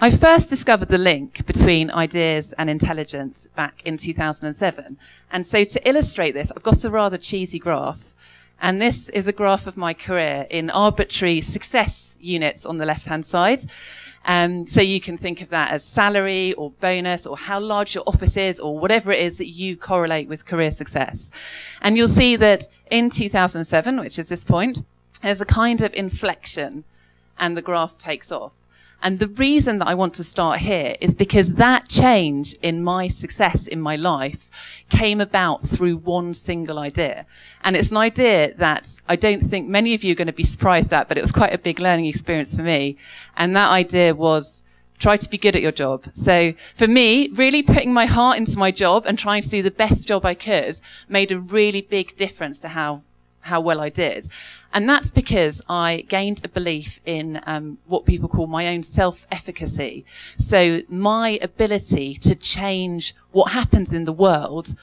I first discovered the link between ideas and intelligence back in 2007. And so to illustrate this, I've got a rather cheesy graph. And this is a graph of my career in arbitrary success units on the left-hand side. So you can think of that as salary or bonus or how large your office is or whatever it is that you correlate with career success. And you'll see that in 2007, which is this point, there's a kind of inflection and the graph takes off. And the reason that I want to start here is because that change in my success in my life came about through one single idea. And it's an idea that I don't think many of you are going to be surprised at, but it was quite a big learning experience for me. And that idea was try to be good at your job. So for me, really putting my heart into my job and trying to do the best job I could made a really big difference to how well I did. And that's because I gained a belief in what people call my own self-efficacy. So my ability to change what happens in the world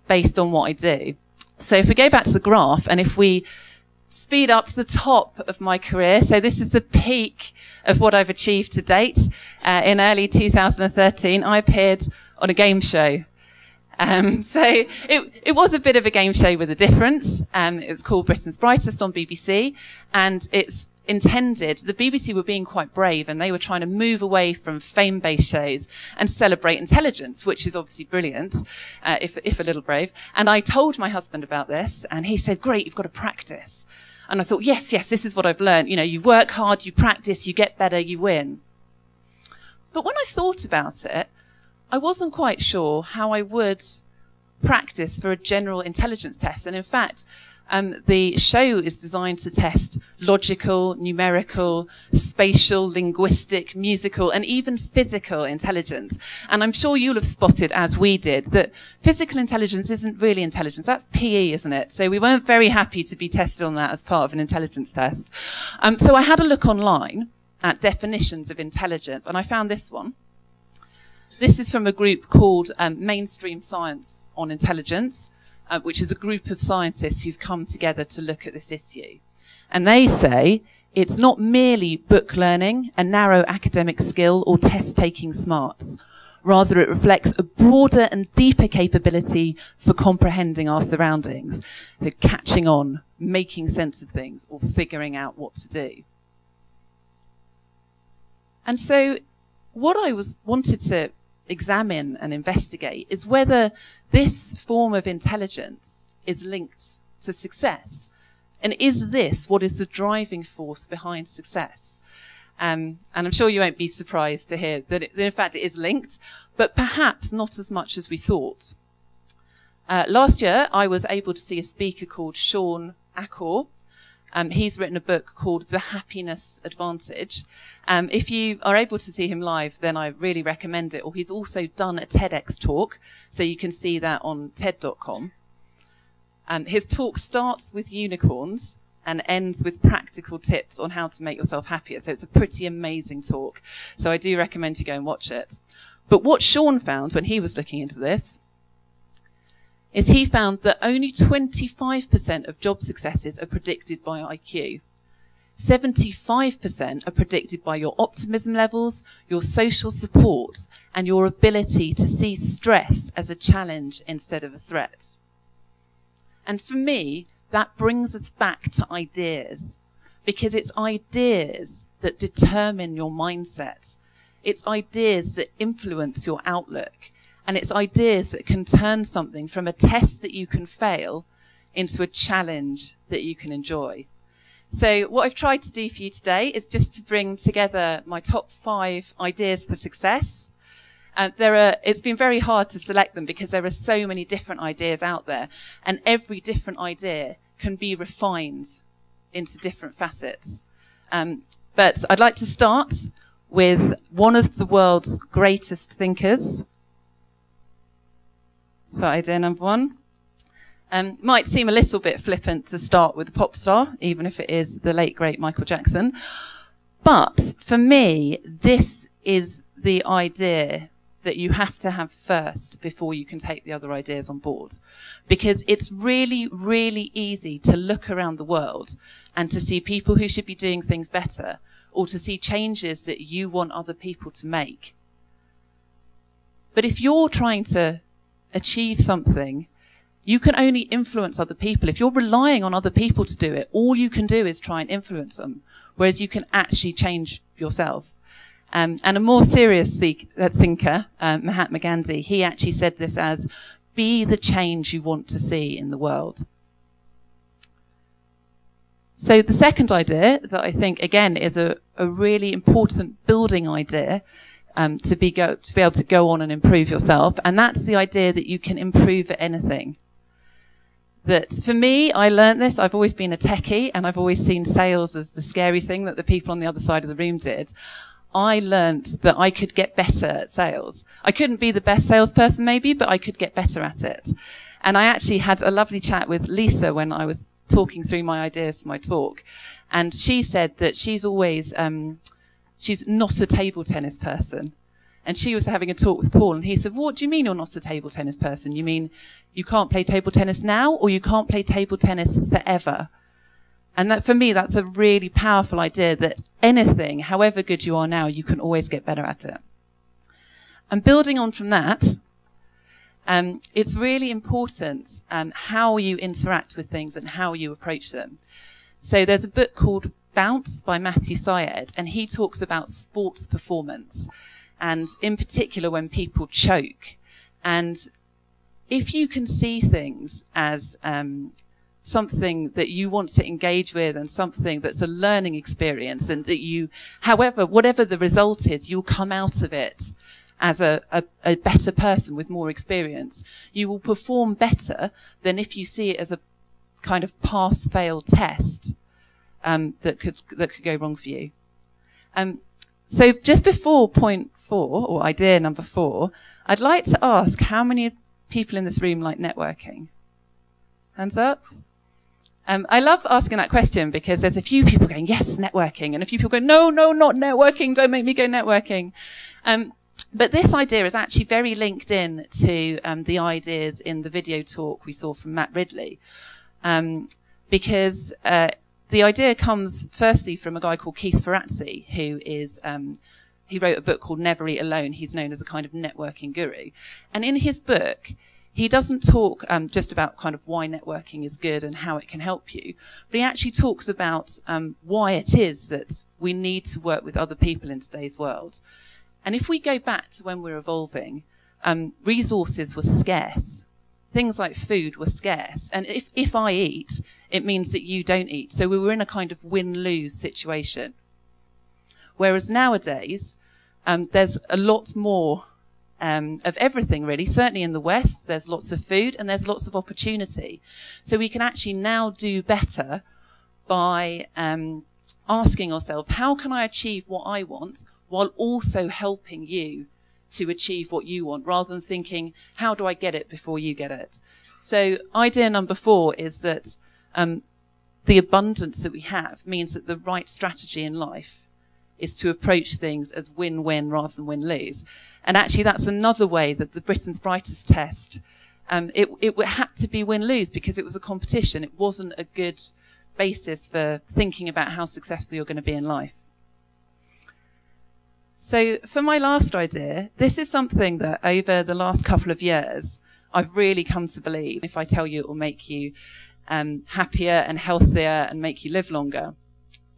based on what I do. So if we go back to the graph and if we speed up to the top of my career, so this is the peak of what I've achieved to date. In early 2013, I appeared on a game show. So it was a bit of a game show with a difference. It was called Britain's Brightest on BBC, and it's intended, the BBC were being quite brave and they were trying to move away from fame-based shows and celebrate intelligence, which is obviously brilliant, if a little brave. And I told my husband about this and he said, great, you've got to practice. And I thought, yes, this is what I've learned. You know, you work hard, you practice, you get better, you win. But when I thought about it, I wasn't quite sure how I would practice for a general intelligence test. And in fact, the show is designed to test logical, numerical, spatial, linguistic, musical, and even physical intelligence. And I'm sure you'll have spotted, as we did, that physical intelligence isn't really intelligence. That's PE, isn't it? So we weren't very happy to be tested on that as part of an intelligence test. So I had a look online at definitions of intelligence, and I found this one. This is from a group called Mainstream Science on Intelligence, which is a group of scientists who've come together to look at this issue. And they say it's not merely book learning, a narrow academic skill, or test-taking smarts. Rather, it reflects a broader and deeper capability for comprehending our surroundings, for catching on, making sense of things, or figuring out what to do. And so what I wanted to examine and investigate is whether this form of intelligence is linked to success. And is this what is the driving force behind success? And I'm sure you won't be surprised to hear that in fact it is linked, but perhaps not as much as we thought. Last year, I was able to see a speaker called Sean Accor. He's written a book called The Happiness Advantage. If you are able to see him live, then I really recommend it. Or he's also done a TEDx talk, so you can see that on TED.com. His talk starts with unicorns and ends with practical tips on how to make yourself happier. So it's a pretty amazing talk. So I do recommend you go and watch it. But what Sean found when he was looking into this is he found that only 25% of job successes are predicted by IQ. 75% are predicted by your optimism levels, your social support, and your ability to see stress as a challenge instead of a threat. And for me, that brings us back to ideas, because it's ideas that determine your mindset. It's ideas that influence your outlook. And it's ideas that can turn something from a test that you can fail into a challenge that you can enjoy. So what I've tried to do for you today is just to bring together my top 5 ideas for success. It's been very hard to select them because there are so many different ideas out there, and every different idea can be refined into different facets. But I'd like to start with one of the world's greatest thinkers. For idea number 1. Might seem a little bit flippant to start with a pop star, even if it is the late, great Michael Jackson. But for me, this is the idea that you have to have first before you can take the other ideas on board. Because it's really, really easy to look around the world and to see people who should be doing things better, or to see changes that you want other people to make. But if you're trying to achieve something, you can only influence other people. If you're relying on other people to do it, all you can do is try and influence them, whereas you can actually change yourself. And a more serious thinker, Mahatma Gandhi, he actually said this as, be the change you want to see in the world. So the second idea that I think, again, is a really important building idea to be able to go on and improve yourself, and that's the idea that you can improve at anything. That for me, I learned this. I've always been a techie, and I've always seen sales as the scary thing that the people on the other side of the room did. I learned that I could get better at sales. I couldn't be the best salesperson maybe, but I could get better at it. And I actually had a lovely chat with Lisa when I was talking through my ideas for my talk. And she said that she's always, she's not a table tennis person. And she was having a talk with Paul, and he said, what do you mean you're not a table tennis person? You mean you can't play table tennis now, or you can't play table tennis forever? And that, for me, that's a really powerful idea, that anything, however good you are now, you can always get better at it. And building on from that, it's really important how you interact with things and how you approach them. So there's a book called Bounce by Matthew Syed, and he talks about sports performance, and in particular when people choke. And if you can see things as something that you want to engage with and something that's a learning experience, and that you, however, whatever the result is, you'll come out of it as a better person with more experience. You will perform better than if you see it as a kind of pass-fail test that could go wrong for you. So just before point 4, or idea number 4, I'd like to ask how many people in this room like networking? Hands up. I love asking that question because there's a few people going, yes, networking, and a few people go, no, not networking, don't make me go networking. But this idea is actually very linked in to the ideas in the video talk we saw from Matt Ridley, because the idea comes firstly from a guy called Keith Ferrazzi, who is he wrote a book called Never Eat Alone. He's known as a kind of networking guru, and in his book he doesn't talk just about kind of why networking is good and how it can help you, but he actually talks about why it is that we need to work with other people in today's world. And if we go back to when we're evolving, resources were scarce. Things like food were scarce. And if I eat, it means that you don't eat. So we were in a kind of win-lose situation. Whereas nowadays, there's a lot more of everything, really. Certainly in the West, there's lots of food and there's lots of opportunity. So we can actually now do better by asking ourselves, how can I achieve what I want while also helping you to achieve what you want, rather than thinking, how do I get it before you get it? So idea number 4 is that the abundance that we have means that the right strategy in life is to approach things as win-win rather than win-lose. And actually that's another way that the Britain's Brightest test, it had to be win-lose because it was a competition. It wasn't a good basis for thinking about how successful you're going to be in life. So for my last idea, this is something that over the last couple of years, I've really come to believe. If I tell you, it will make you happier and healthier and make you live longer.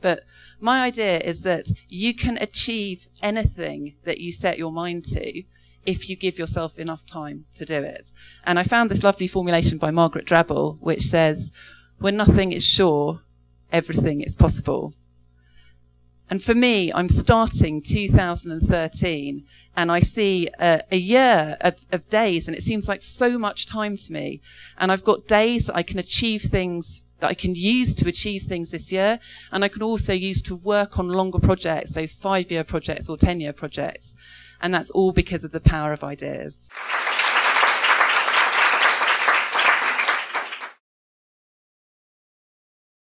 But my idea is that you can achieve anything that you set your mind to if you give yourself enough time to do it. And I found this lovely formulation by Margaret Drabble, which says, when nothing is sure, everything is possible. And for me, I'm starting 2013, and I see a year of days, and it seems like so much time to me. And I've got days that I can achieve things, that I can use to achieve things this year, and I can also use to work on longer projects, so 5-year projects or 10-year projects. And that's all because of the power of ideas.